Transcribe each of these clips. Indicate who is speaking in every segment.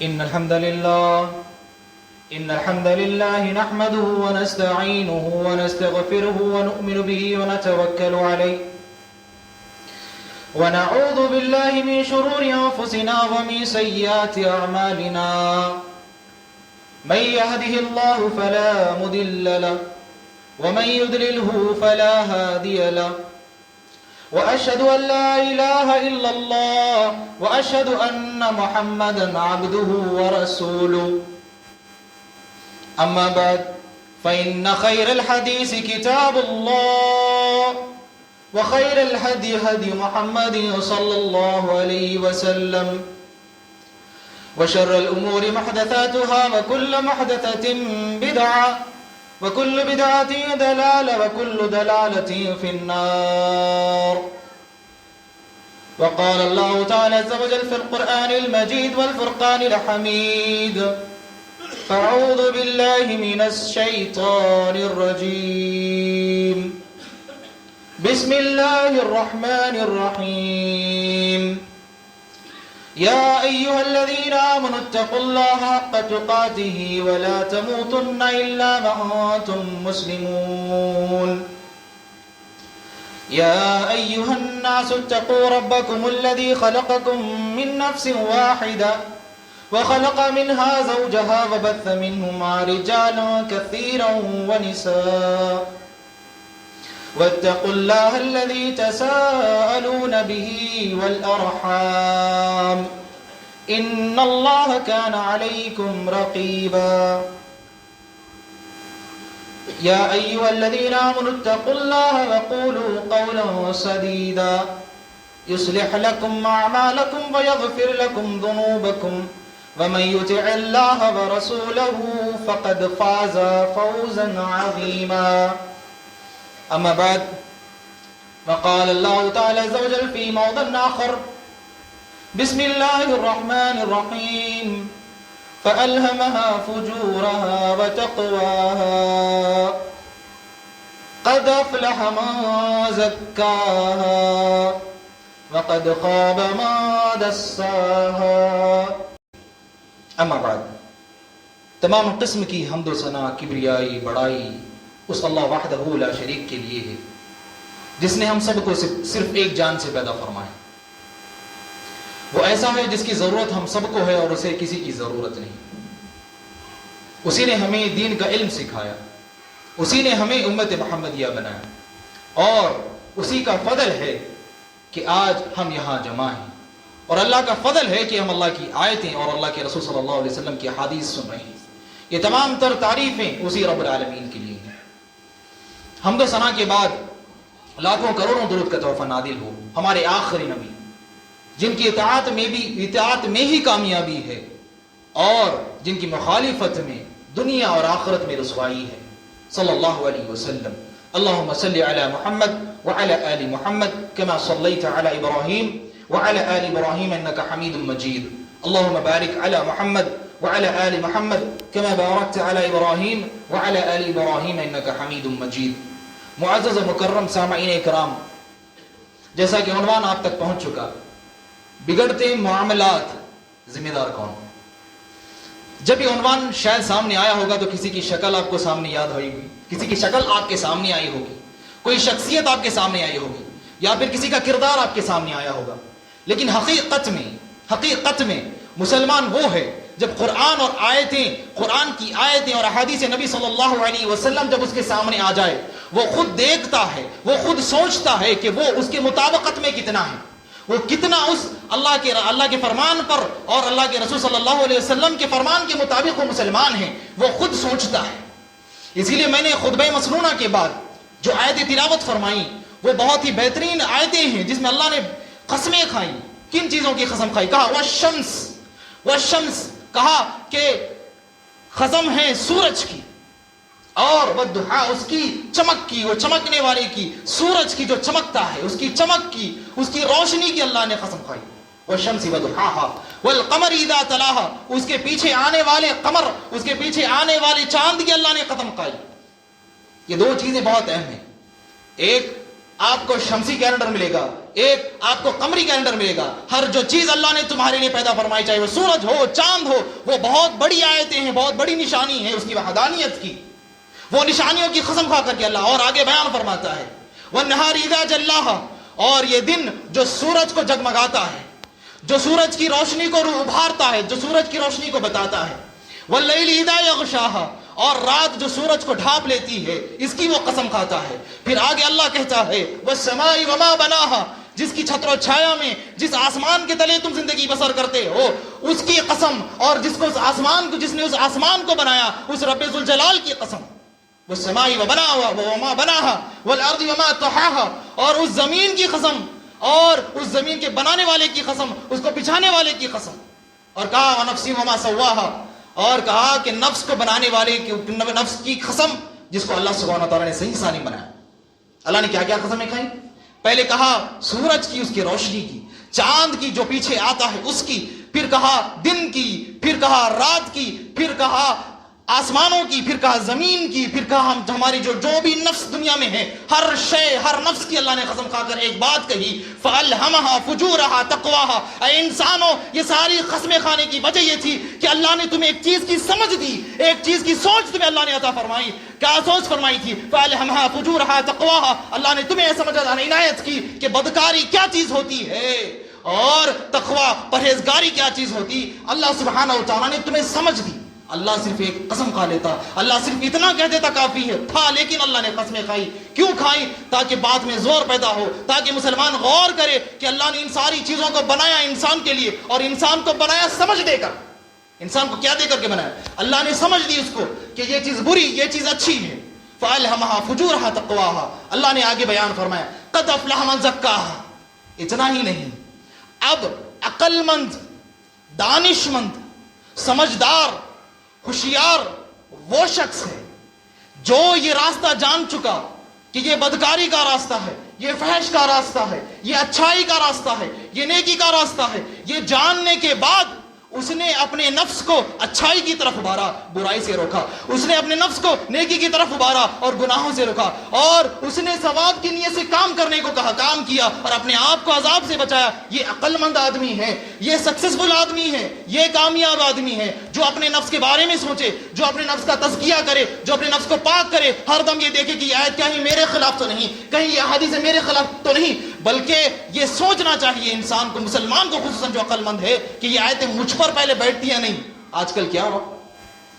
Speaker 1: إن الحمد لله نحمده ونستعينه ونستغفره ونؤمن به ونتوكل عليه ونعوذ بالله من شرور أنفسنا ومن سيئات أعمالنا من يهده الله فلا مضل له ومن يضلله فلا هادي له وأشهد أن لا إله إلا الله وأشهد أن محمدا عبده ورسوله أما بعد فإن خير الحديث كتاب الله وخير الهدي هدي محمد صلى الله عليه وسلم وشر الأمور محدثاتها وكل محدثة بدعة وكل بدعة ضلالة وكل ضلالة في النار. وقال الله تعالى عز وجل في القرآن المجيد والفرقان الحميد: أعوذ بالله من الشيطان الرجيم. بسم الله الرحمن الرحيم. يا أيها الذين آمنوا اتقوا الله حق تقاته ولا تموتن إلا وأنتم مسلمون. يا أيها الناس اتقوا ربكم الذي خلقكم من نفس واحدة وخلق منها زوجها وبث منهما رجالا كثيرا ونساء واتقوا الله الذي تساءلون به والأرحام إن الله كان عليكم رقيبا. يا أيها الذين آمنوا اتقوا الله وقولوا قولا سديدا يصلح لكم أعمالكم ويغفر لكم ذنوبكم ومن يطع الله ورسوله فقد فاز فوزا عظيما. أما بعد وقال الله تعالى عز وجل في موضع آخر: بسم الله الرحمن الرحيم. فألهمها فجورها وتقواها قد أفلح من زكاها وقد خاب من دساها. اما بعد، تمام قسم کی حمد و ثنا، کبریائی، بڑائی اس اللہ وحدہ لا شریک کے لیے ہے جس نے ہم سب کو صرف ایک جان سے پیدا فرمایا. وہ ایسا ہے جس کی ضرورت ہم سب کو ہے اور اسے کسی کی ضرورت نہیں. اسی نے ہمیں دین کا علم سکھایا، اسی نے ہمیں امت محمدیہ بنایا، اور اسی کا فضل ہے کہ آج ہم یہاں جمع ہیں، اور اللہ کا فضل ہے کہ ہم اللہ کی آیتیں اور اللہ کے رسول صلی اللہ علیہ وسلم کی حدیث سن رہے ہیں. یہ تمام تر تعریفیں اسی رب العالمین کے لیے ہیں. حمد و ثنا کے بعد لاکھوں کروڑوں درود کا تحفہ نازل ہو ہمارے آخری نبی، جن کی اطاعت میں ہی کامیابی ہے اور جن کی مخالفت میں دنیا اور آخرت میں رسوائی ہے، صلی اللہ علیہ وسلم. اللہم صلی علی محمد وعلی آل محمد کما صلیت علی ابراہیم وعلی آل ابراہیم انک حمید مجید. اللہم بارک علی محمد وعلی آل محمد کما بارکت علی ابراہیم وعلی آل ابراہیم انک حمید مجید. معزز و مکرم سامعین اکرام، جیسا کہ عنوان آپ تک پہنچ چکا، بگڑتے معاملات ذمہ دار کون؟ جب یہ عنوان شاید سامنے آیا ہوگا تو کسی کی شکل آپ کو سامنے یاد ہوئی ہوگی، کسی کی شکل آپ کے سامنے آئی ہوگی، کوئی شخصیت آپ کے سامنے آئی ہوگی، یا پھر کسی کا کردار آپ کے سامنے آیا ہوگا. لیکن حقیقت میں مسلمان وہ ہے جب قرآن کی آیتیں اور احادیث نبی صلی اللہ علیہ وسلم جب اس کے سامنے آ جائے، وہ خود دیکھتا ہے، وہ خود سوچتا ہے کہ وہ اس کے مطابقت میں کتنا ہے، وہ کتنا اس اللہ کے فرمان پر اور اللہ کے رسول صلی اللہ علیہ وسلم کے فرمان کے مطابق وہ مسلمان ہیں، وہ خود سوچتا ہے. اسی لیے میں نے خطبہ مسنونہ کے بعد جو آیتیں تلاوت فرمائیں وہ بہت ہی بہترین آیتیں ہیں جس میں اللہ نے قسمیں کھائیں. کن چیزوں کی قسم کھائی؟ کہا والشمس، کہا کہ قسم ہے سورج کی، اور والضحیٰ اس کی چمک کی، وہ چمکنے والے کی، سورج کی جو چمکتا ہے اس کی چمک کی، اس کی روشنی کی اللہ نے قسم کھائی. والشمس وضحاها والقمر اذا تلاها، اس کے پیچھے آنے والے قمر، اس کے پیچھے آنے والے چاند کی اللہ نے قسم کھائی. یہ دو چیزیں بہت اہم ہیں. ایک آپ کو شمسی کیلنڈر ملے گا، ایک آپ کو قمری کیلنڈر ملے گا. ہر جو چیز اللہ نے تمہارے لیے پیدا فرمائی، چاہے وہ سورج ہو، چاند ہو، وہ بہت بڑی آیتیں ہیں، بہت بڑی نشانی ہے اس کی وحدانیت کی. وہ نشانیوں کی قسم کھا کر کے اللہ اور آگے بیان فرماتا ہے وَالنَّهَارِ إِذَا جَلَّاهَا، اور یہ دن جو سورج کو جگمگاتا ہے، جو سورج کی روشنی کو ابھارتا ہے، جو سورج کی روشنی کو بتاتا ہے. وَاللَّيْلِ إِذَا يَغْشَاهَا، اور رات جو سورج کو ڈھانپ لیتی ہے، اس کی وہ قسم کھاتا ہے. پھر آگے اللہ کہتا ہے وَالسَّمَاءِ وَمَا بَنَاهَا، جس کی چھتر و چھایا میں، جس آسمان کے تلے تم زندگی بسر کرتے ہو، اس کی قسم، اور جس کو جس نے اس آسمان کو بنایا، اس رب ذوالجلال کی قسم. وَالسَّمَاءِ وَمَا بَنَاهَا وَالْأَرْضِ وَمَا طَحَاهَا، اور اس زمین کی قسم، اور اس زمین کے بنانے والے کی قسم، اس کو بچھانے والے کی قسم. اور کہا وَنَفْسٍ وَمَا سَوَّاهَا، اور کہا کہ نفس کو بنانے والے کی، نفس کی قسم جس کو اللہ سبحانہ تعالیٰ نے صحیح سانی بنایا. اللہ نے کیا کیا قسمیں کھائیں؟ پہلے کہا سورج کی، اس کی روشنی کی، چاند کی جو پیچھے آتا ہے اس کی، پھر کہا دن کی، پھر کہا رات کی، پھر کہا آسمانوں کی، پھر کہا زمین کی، پھر کہا ہماری جو بھی نفس دنیا میں ہے، ہر شے، ہر نفس کی اللہ نے قسم کھا کر ایک بات کہی فَأَلْهَمَهَا فُجُورَهَا تَقْوَاهَا. اے انسانوں، یہ ساری قسمیں کھانے کی وجہ یہ تھی کہ اللہ نے تمہیں ایک چیز کی سمجھ دی، ایک چیز کی سوچ تمہیں اللہ نے عطا فرمائی. کیا سوچ فرمائی تھی؟ فَأَلْهَمَهَا فُجُورَهَا تَقْوَاهَا. اللہ نے تمہیں سمجھ عنایت کی کہ بدکاری کیا چیز ہوتی ہے اور تقوی، پرہیزگاری کیا چیز ہوتی. اللہ سبحانہ وتعالیٰ نے تمہیں سمجھ دی. اللہ صرف ایک قسم کھا لیتا، اللہ صرف اتنا کہہ دیتا کافی ہے تھا، لیکن اللہ نے قسمیں کھائی. کیوں کھائی؟ تاکہ بعد میں زور پیدا ہو، تاکہ مسلمان غور کرے کہ اللہ نے ان ساری چیزوں کو بنایا انسان کے لیے، اور انسان کو بنایا سمجھ دے کر. انسان کو کیا دے کر کے بنایا؟ اللہ نے سمجھ دی اس کو کہ یہ چیز بری، یہ چیز اچھی ہے. فَأَلْهَمَهَا فُجُورَهَا تَقْوَاهَا. اللہ نے آگے بیان فرمایا قَدْ أَفْلَحَ مَنْ زَكَّاهَا. اتنا ہی نہیں، اب عقل مند، دانش مند، سمجھدار، ہوشیار وہ شخص ہے جو یہ راستہ جان چکا کہ یہ بدکاری کا راستہ ہے، یہ فحش کا راستہ ہے، یہ اچھائی کا راستہ ہے، یہ نیکی کا راستہ ہے. یہ جاننے کے بعد اس نے اپنے نفس کو اچھائی کی طرف ابھارا، برائی سے روکا. اس نے اپنے نفس کو نیکی کی طرف ابھارا اور گناہوں سے روکا، اور اس نے ثواب کی نیت سے کام کرنے کو کہا، کام کیا اور اپنے آپ کو عذاب سے بچایا. یہ عقل مند آدمی ہے، یہ سکسیسفل آدمی ہے، یہ کامیاب آدمی ہے جو اپنے نفس کے بارے میں سوچے، جو اپنے نفس کا تزکیہ کرے، جو اپنے نفس کو پاک کرے. ہر دم یہ دیکھے کہ یہ آیت کہیں میرے خلاف تو نہیں، کہیں یہ حدیث میرے خلاف تو نہیں، بلکہ یہ سوچنا چاہیے انسان کو، مسلمان کو خصوصاً جو عقل مند ہے، کہ یہ آیتیں مجھ پر پہلے بیٹھتی ہیں نہیں. آج کل کیا ہو،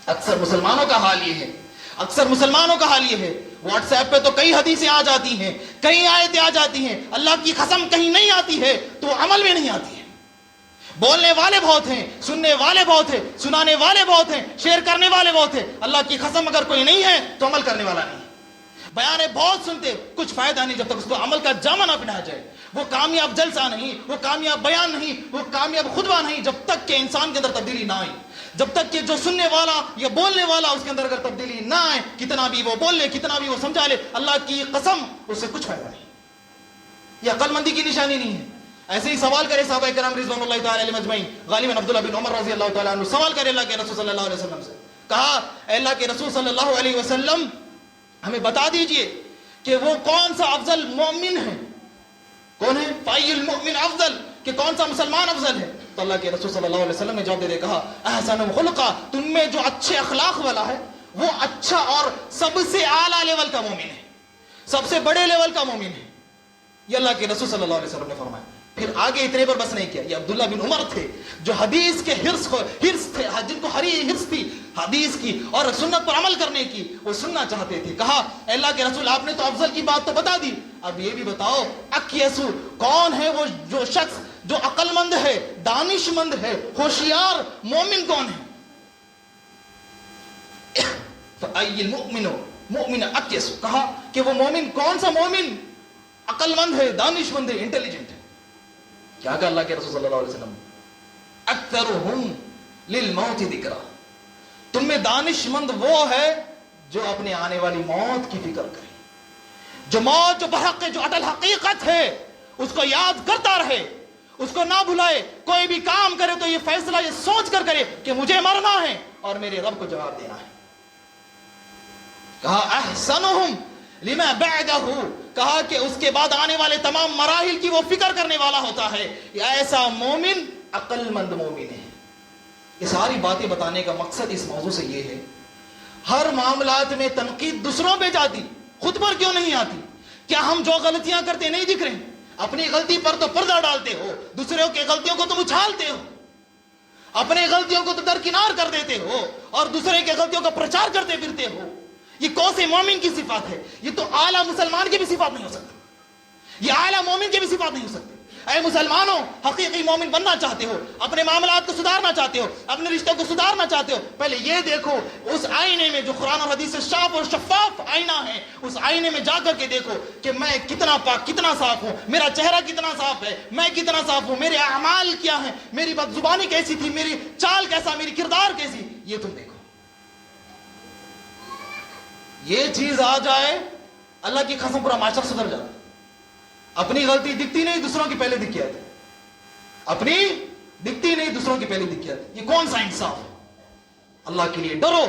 Speaker 1: اکثر مسلمانوں کا حال یہ ہے، اکثر مسلمانوں کا حال یہ ہے، واٹس ایپ پہ تو کئی حدیثیں آ جاتی ہیں، کئی آیتیں آ جاتی ہیں، اللہ کی قسم کہیں نہیں آتی ہے تو عمل میں نہیں آتی ہے. بولنے والے بہت ہیں، سننے والے بہت ہیں، سنانے والے بہت ہیں، شیئر کرنے والے بہت ہیں، اللہ کی قسم اگر کوئی نہیں ہے تو عمل کرنے والا نہیں. بیانے بہت سنتے، کچھ فائدہ نہیں جب تک اس کو عمل کا جامہ نہ پہنایا جائے. وہ کامیاب جلسہ نہیں، وہ کامیاب بیان نہیں، وہ کامیاب خطبہ نہیں جب تک کہ انسان کے اندر تبدیلی نہ آئے. جب تک کہ جو سننے والا یا بولنے والا اس کے اندر اگر تبدیلی نہ آئے، کتنا بھی وہ بول لے، کتنا بھی وہ سمجھا لے، اللہ کی قسم اس سے کچھ فائدہ نہیں. یہ عقل مندی کی نشانی نہیں ہے. ایسے ہی سوال کرے صحابہ کرام رضوان اللہ تعالی علیہم اجمعین، غالباً عبداللہ بن عمر رضی اللہ تعالیٰ عنہ سوال کرے اللہ کے رسول صلی اللہ علیہ وسلم سے. کہا اے اللہ کے رسول صلی اللہ علیہ وسلم، ہمیں بتا دیجئے کہ وہ کون سا افضل مومن ہے، کون ہے فَأَيُّ الْمُؤْمِنِ افضل، کہ کون سا مسلمان افضل ہے. تو اللہ کے رسول صلی اللہ علیہ وسلم نے جواب دے کہا احسن خلقا، تم میں جو اچھے اخلاق والا ہے وہ اچھا اور سب سے اعلیٰ لیول کا مومن ہے، سب سے بڑے لیول کا مومن ہے. یہ اللہ کے رسول صلی اللہ علیہ وسلم نے فرمایا. پھر آگے اتنے پر بس نہیں کیا. یہ عبداللہ بن عمر تھے جو حدیث کے حرص تھے، جن کو ہری حرص تھی حدیث کی اور سنت پر عمل کرنے کی، وہ سننا چاہتے تھے. کہا اے اللہ کے رسول، آپ نے تو افضل کی بات تو بتا دی، اب یہ بھی بتاؤ اکیسو، کون ہے وہ جو شخص جو عقل مند ہے، دانش مند ہے، ہوشیار مومن کون ہے؟ فَأَيِّ الْمُؤْمِنُ مُؤْمِنَ اکیسو، کہا کہ وہ مومن کون سا مومن عقل مند ہے، دانش مند ہے، انٹیلیجنٹ ہے. کیا کہا اللہ کے رسول صلی اللہ علیہ وسلم؟ اکثرہم للموت ذکرا، تم میں دانش مند وہ ہے جو اپنے آنے والی موت کی فکر کرے، جو موت، جو برحق ہے، جو اٹل حقیقت ہے اس کو یاد کرتا رہے، اس کو نہ بھلائے. کوئی بھی کام کرے تو یہ فیصلہ یہ سوچ کر کرے کہ مجھے مرنا ہے اور میرے رب کو جواب دینا ہے. کہا احسنہم لما بعدہ، کہا کہ اس کے بعد آنے والے تمام مراحل کی وہ فکر کرنے والا ہوتا ہے. ایسا مومن عقل مند مومن ہے. یہ ساری باتیں بتانے کا مقصد اس موضوع سے یہ ہے، ہر معاملات میں تنقید دوسروں پہ جاتی، خود پر کیوں نہیں آتی؟ کیا ہم جو غلطیاں کرتے نہیں دکھ رہے؟ اپنی غلطی پر تو پردہ ڈالتے ہو، دوسروں کی غلطیوں کو تم اچھالتے ہو، اپنے غلطیوں کو تو درکنار کر دیتے ہو اور دوسرے کی غلطیوں کا پرچار کرتے پھرتے ہو. یہ کون سے مومن کی صفات ہے؟ یہ تو اعلیٰ مسلمان کی بھی صفات نہیں ہو سکتی، یہ اعلیٰ مومن کی بھی صفات نہیں ہو سکتی. اے مسلمانوں، حقیقی مومن بننا چاہتے ہو، اپنے معاملات کو سدھارنا چاہتے ہو، اپنے رشتوں کو سدھارنا چاہتے ہو، پہلے یہ دیکھو اس آئینے میں جو قرآن اور حدیث سے صاف اور شفاف آئینہ ہے، اس آئینے میں جا کر کے دیکھو کہ میں کتنا پاک، کتنا صاف ہوں، میرا چہرہ کتنا صاف ہے، میں کتنا صاف ہوں، میرے اعمال کیا ہیں، میری بد زبانی کیسی تھی، میری چال کیسا، میری کردار کیسی. یہ تم دیکھو. یہ چیز آ جائے، اللہ کی قسم پورا معاشرہ سدھر جاتا. اپنی غلطی دکھتی نہیں، دوسروں کی پہلے دکھ آتی، اپنی دکھتی نہیں، دوسروں کی پہلے دکھ آتی. یہ کون سا انصاف ہے؟ اللہ کے لیے ڈرو،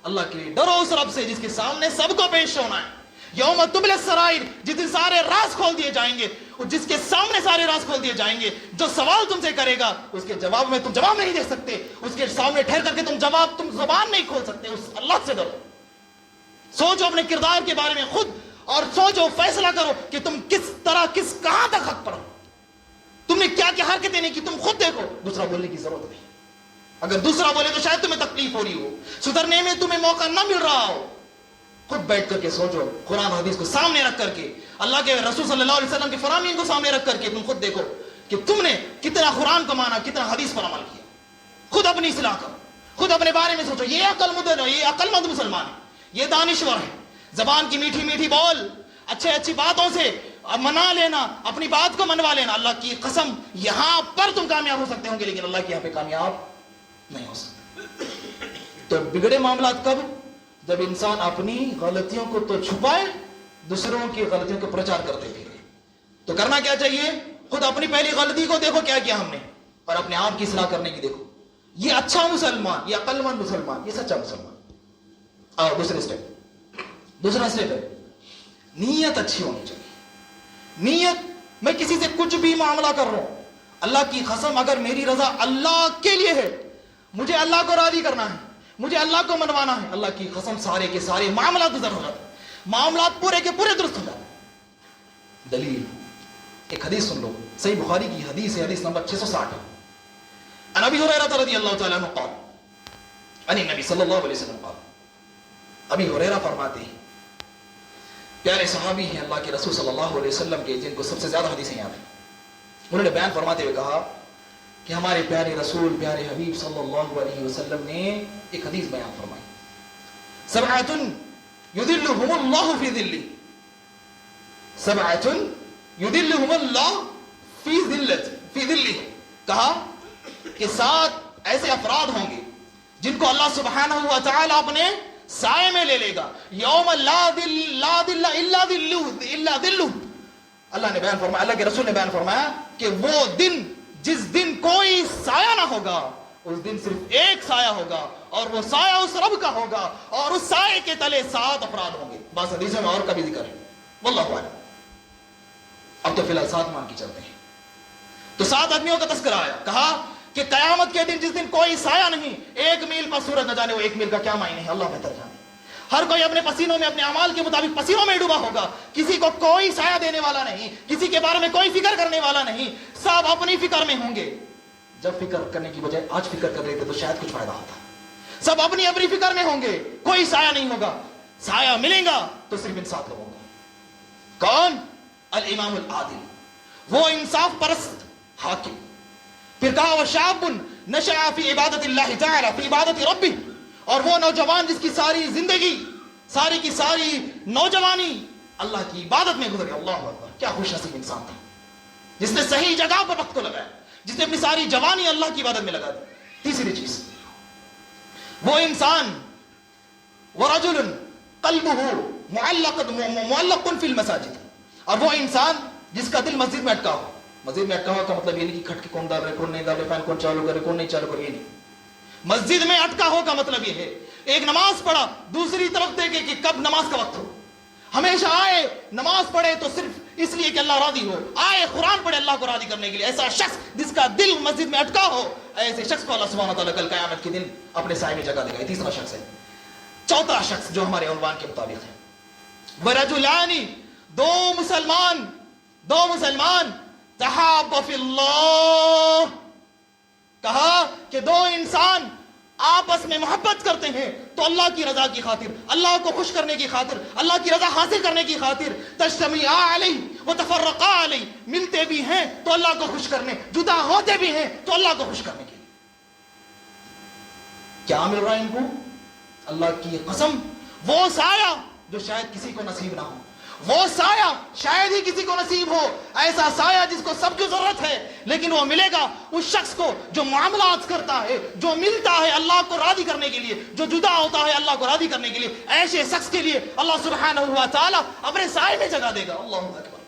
Speaker 1: اللہ کے لیے ڈرو اس رب سے جس کے سامنے سب کو پیش ہونا ہے. یوم تبلی السرائر، جس دن سارے راز کھول دیے جائیں گے، اور جس کے سامنے سارے راز کھول دیے جائیں گے، جو سوال تم سے کرے گا اس کے جواب میں تم جواب نہیں دے سکتے، اس کے سامنے ٹھہر کر کے تم زبان نہیں کھول سکتے. اس اللہ سے ڈرو. سوچو اپنے کردار کے بارے میں خود، اور سوچو، فیصلہ کرو کہ تم کس طرح، کہاں تک حق پر ہو، تم نے کیا کیا حرکتیں نہیں کی. تم خود دیکھو، دوسرا بولنے کی ضرورت نہیں. اگر دوسرا بولے تو شاید تمہیں تکلیف ہو رہی ہو، سدھرنے میں تمہیں موقع نہ مل رہا ہو. خود بیٹھ کر کے سوچو، قرآن حدیث کو سامنے رکھ کر کے، اللہ کے رسول صلی اللہ علیہ وسلم کے فرامین کو سامنے رکھ کر کے تم خود دیکھو کہ تم نے کتنا قرآن کو مانا، کتنا حدیث پر عمل کیا. خود اپنی اصلاح کرو، خود اپنے بارے میں سوچو. یہ عقل مند مسلمان ہے، یہ دانشور ہے. زبان کی میٹھی میٹھی بول، اچھی باتوں سے منا لینا، اپنی بات کو منوا لینا. اللہ کی قسم یہاں پر تم کامیاب ہو سکتے ہوں گے، لیکن اللہ کے یہاں پہ کامیاب نہیں ہو سکتے. تو بگڑے معاملات کب؟ جب انسان اپنی غلطیوں کو تو چھپائے، دوسروں کی غلطیوں کو پرچار کرتے پھرے. تو کرنا کیا چاہیے؟ خود اپنی پہلی غلطی کو دیکھو کیا کیا ہم نے، اور اپنے آپ کی اصلاح کرنے کی دیکھو. یہ اچھا مسلمان، یہ عقل مند مسلمان، یہ سچا مسلمان. اور دوسرا اسٹیپ ہے نیت اچھی ہونی چاہیے. نیت، میں کسی سے کچھ بھی معاملہ کر رہا ہوں، اللہ کی قسم اگر میری رضا اللہ کے لیے ہے، مجھے اللہ کو راضی کرنا ہے، مجھے اللہ کو منوانا ہے، اللہ کی قسم سارے کے سارے معاملات گزر ہو جاتے ہیں، معاملات پورے کے پورے درست ہو جاتے ہیں. دلیل ایک حدیث سن لو، صحیح بخاری کی حدیث ہے، حدیث نمبر 660. عن ابی ہریرہ رضی اللہ تعالی عنہ قال عن النبی صلی اللہ علیہ وسلم قال. ابی ہریرہ فرماتے ہیں، پیارے صحابی ہیں اللہ کے رسول صلی اللہ علیہ وسلم کے، جن کو سب سے زیادہ حدیثیں یاد ہیں. انہوں نے بیان فرماتے ہوئے کہا کہ ہمارے پیارے رسول، پیارے حبیب صلی اللہ علیہ وسلم نے ایک حدیث بیان فرمائی. سبعۃ یذلھم اللہ فی ظلہ، سبعۃ یذلھم اللہ فی ظلہ. کہا کہ 7 ایسے افراد ہوں گے جن کو اللہ سبحانہ و تعالی اپنے سائے میں لے لے گا. یوم لا ظل الا ظلہ. اللہ نے بیان فرمایا، اللہ کے رسول نے بیان فرمایا کہ وہ دن جس دن کوئی سایہ نہ ہوگا، اس دن صرف ایک سایہ ہوگا، اور وہ سایہ اس رب کا ہوگا، اور اس سائے کے تلے 7 افراد ہوں گے. بس حدیث میں اور کا بھی ذکر ہے، واللہ اعلم. اب تو فی الحال 7 مان کے چلتے ہیں. تو 7 آدمیوں کا تذکرہ آیا. کہا کہ قیامت کے دن جس دن کوئی سایہ نہیں، 1 میل پر سورج نہ جانے، وہ 1 میل کا کیا معنی ہے اللہ بہتر جانے. ہر کوئی اپنے پسینوں میں، اپنے اعمال کے مطابق پسینوں میں ڈوبا ہوگا. کسی کو کوئی سایہ دینے والا نہیں، کسی کے بارے میں کوئی فکر کرنے والا نہیں. سب اپنی فکر میں ہوں گے. جب فکر کرنے کی بجائے آج فکر کر رہے تھے تو شاید کچھ فائدہ ہوتا. سب اپنی اپنی فکر میں ہوں گے، کوئی سایہ نہیں ہوگا. سایہ ملے گا تو صرف ان 7 لوگوں کا. کون؟ الامام العادل، وہ انصاف پرست حاکم. پھر کہا وشاب نشأ فی عبادت اللہ تعالی، فی عبادت ربہ. اور وہ نوجوان جس کی ساری زندگی، ساری کی ساری نوجوانی اللہ کی عبادت میں گزری. اللہ اکبر، کیا خوش نصیب انسان تھا جس نے صحیح جگہ پر وقت کو لگایا، جس نے اپنی ساری جوانی اللہ کی عبادت میں لگا دی. تیسری چیز، وہ انسان ورجل قلبہ معلق فی المساجد، اور وہ انسان جس کا دل مسجد میں اٹکا ہو. مسجد میں اٹکا ہوا کا مطلب یہ نہیں کہ کھٹ کے کون دار رہے، کون نہیں دار رہے، فین کون چالو کرے، کون نہیں چالو کرے، یہ نہیں. مسجد میں اٹکا ہو کا مطلب یہ ہے ایک نماز پڑھا، دوسری طرف دیکھے کہ کب نماز کا وقت ہو. ہمیشہ آئے نماز پڑھے تو صرف اس لیے کہ اللہ راضی ہو، آئے قرآن پڑھے اللہ کو راضی کرنے کے لیے، ایسا شخص جس کا دل مسجد میں اٹکا ہو، ایسے شخص کو اللہ سبحانہ تعالیٰ کل قیامت کے دن اپنے سائے میں جگہ دے گا۔ یہ تیسرا شخص ہے۔ چوتھا شخص جو ہمارے عنوان کے مطابق ہے، وَرَجُلَانِ دو مسلمان تحابا فی اللہ، کہا کہ دو انسان آپس میں محبت کرتے ہیں تو اللہ کی رضا کی خاطر، اللہ کو خوش کرنے کی خاطر، اللہ کی رضا حاصل کرنے کی خاطر، تجتمعا علیہ وتفرقا علیہ، ملتے بھی ہیں تو اللہ کو خوش کرنے، جدا ہوتے بھی ہیں تو اللہ کو خوش کرنے کے لیے۔ کیا مل رہا ہے ان کو؟ اللہ کی قسم، وہ سایہ جو شاید کسی کو نصیب نہ ہو، وہ سایہ شاید ہی کسی کو نصیب ہو، ایسا سایہ جس کو سب کی ضرورت ہے لیکن وہ ملے گا اس شخص کو جو معاملات کرتا ہے، جو ملتا ہے اللہ کو راضی کرنے کے لیے، جو جدا ہوتا ہے اللہ کو راضی کرنے کے لیے۔ ایسے شخص کے لیے اللہ سبحانہ و تعالی اپنے سائے میں جگہ دے گا۔ اللہ اکبر،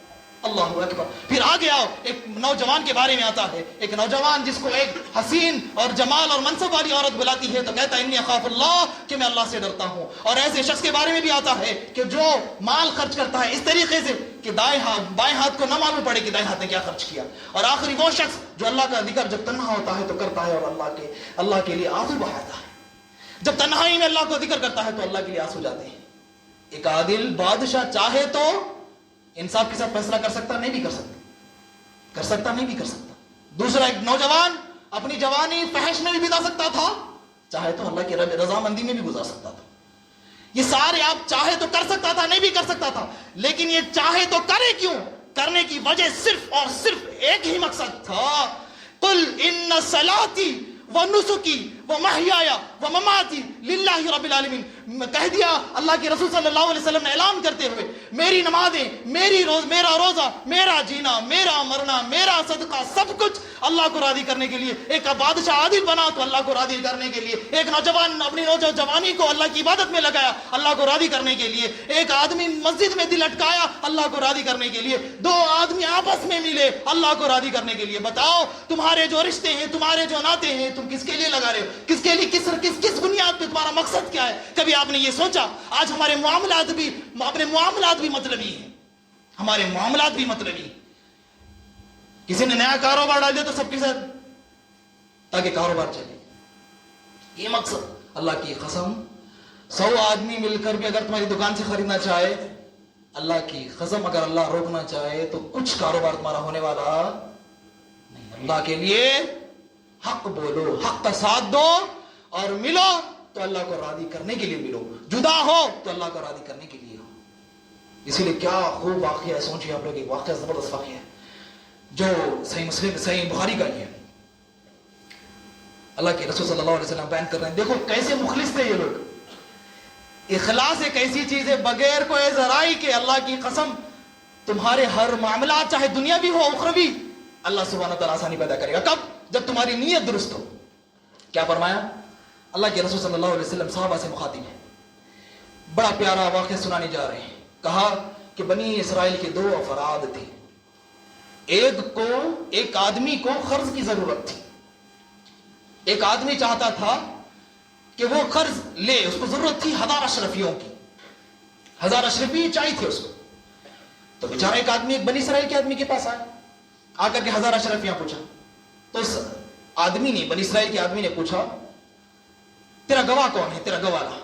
Speaker 1: اللہ اکبر۔ پھر آگے آؤ، ایک نوجوان کے بارے میں آتا ہے، ایک نوجوان جس کو ایک حسین اور جمال اور منصب والی عورت بلاتی ہے تو کہتا ہے انی اخاف اللہ، کہ میں اللہ سے ڈرتا ہوں۔ اور ایسے شخص کے بارے میں بھی آتا ہے کہ جو مال خرچ کرتا ہے اس طریقے سے کہ بائیں ہاتھ کو نہ معلوم پڑے کہ دائیں ہاتھ نے کیا خرچ کیا۔ اور آخری وہ شخص جو اللہ کا ذکر جب تنہا ہوتا ہے تو کرتا ہے اور اللہ کے لیے آنسو بہاتا ہے۔ جب تنہائی میں اللہ کو ذکر کرتا ہے تو اللہ کے لیے آنسو جاتے ہیں۔ ایک عادل بادشاہ چاہے تو انصاف کے ساتھ فیصلہ کر سکتا، نہیں بھی کر سکتا، کر سکتا نہیں بھی کر سکتا۔ دوسرا ایک نوجوان اپنی جوانی فحش میں بھی بتا سکتا تھا، چاہے تو اللہ کی رضامندی میں بھی گزار سکتا تھا۔ یہ سارے آپ چاہے تو کر سکتا تھا، نہیں بھی کر سکتا تھا، لیکن یہ چاہے تو کرے کیوں؟ کرنے کی وجہ صرف اور صرف ایک ہی مقصد تھا، قل ان صلاتی ونسکی ومحیای ومماتی للہ رب العالمین۔ کہہ دیا اللہ کے رسول صلی اللہ علیہ وسلم نے اعلان کرتے ہوئے، میری نمازیں، میرا روزہ، میرا جینا، میرا مرنا، میرا صدقہ، سب کچھ اللہ کو راضی کرنے کے لیے۔ ایک بادشاہ عادل بنا تو اللہ کو راضی کرنے کے لیے، ایک نوجوان اپنی نوجوانی کو اللہ کی عبادت میں لگایا اللہ کو راضی کرنے کے لیے، ایک آدمی مسجد میں دل اٹکایا اللہ کو راضی کرنے کے لیے، دو آدمی آپس میں ملے اللہ کو راضی کرنے کے لیے۔ بتاؤ تمہارے جو رشتے ہیں، تمہارے جو ناطے ہیں، تم کس کے لیے لگا رہے ہو؟ کس کے لیے؟ کس بنیاد پہ؟ تمہارا مقصد کیا ہے؟ کبھی آپ نے یہ سوچا؟ آج ہمارے معاملات بھی مطلبی ہیں، ہمارے معاملات بھی مطلبی۔ کسی نے نیا کاروبار ڈال دیا تو سب کے ساتھ تاکہ کاروبار چلے، یہ مقصد۔ اللہ کی قسم 100 آدمی مل کر بھی اگر تمہاری دکان سے خریدنا چاہے، اللہ کی قسم اگر اللہ روکنا چاہے تو کچھ کاروبار تمہارا ہونے والا نہیں۔ اللہ کے لیے حق بولو، حق کا ساتھ دو، اور ملو تو اللہ کو راضی کرنے کے لیے ملو، جدا ہو تو اللہ کو راضی کرنے کے لیے ہو۔ اسی لیے کیا خوب واقعہ ہے، سوچیے آپ لوگ، ایک واقعہ زبردست واقعہ ہے جو صحیح بخاری کا ہی ہے۔ اللہ کے رسول صلی اللہ علیہ وسلم بیان کر رہے ہیں، دیکھو کیسے مخلص تھے یہ لوگ۔ اخلاص ایک ایسی چیز ہے بغیر کوئی ذرائی کے، اللہ کی قسم تمہارے ہر معاملات چاہے دنیاوی ہو اخروی، اللہ سبحانہ تعالیٰ آسانی پیدا کرے گا۔ کب؟ جب تمہاری نیت درست ہو۔ کیا فرمایا اللہ کے رسول صلی اللہ علیہ وسلم؟ صحابہ سے مخاطب ہے، بڑا پیارا واقعہ سنانے جا رہے ہیں۔ کہا کہ بنی اسرائیل کے 2 افراد تھے، ایک آدمی کو قرض کی ضرورت تھی، ایک آدمی چاہتا تھا کہ وہ قرض لے، اس کو ضرورت تھی 1000 اشرفیوں کی، 1000 اشرفی چاہیے تھے اس کو۔ تو بیچارہ ایک آدمی ایک بنی اسرائیل کے آدمی کے پاس آیا، آ کر کے 1000 اشرفیاں پوچھا۔ تو اس آدمی نے، بنی اسرائیل کے آدمی نے پوچھا تیرا گواہ کون ہے، تیرا گواہ لا۔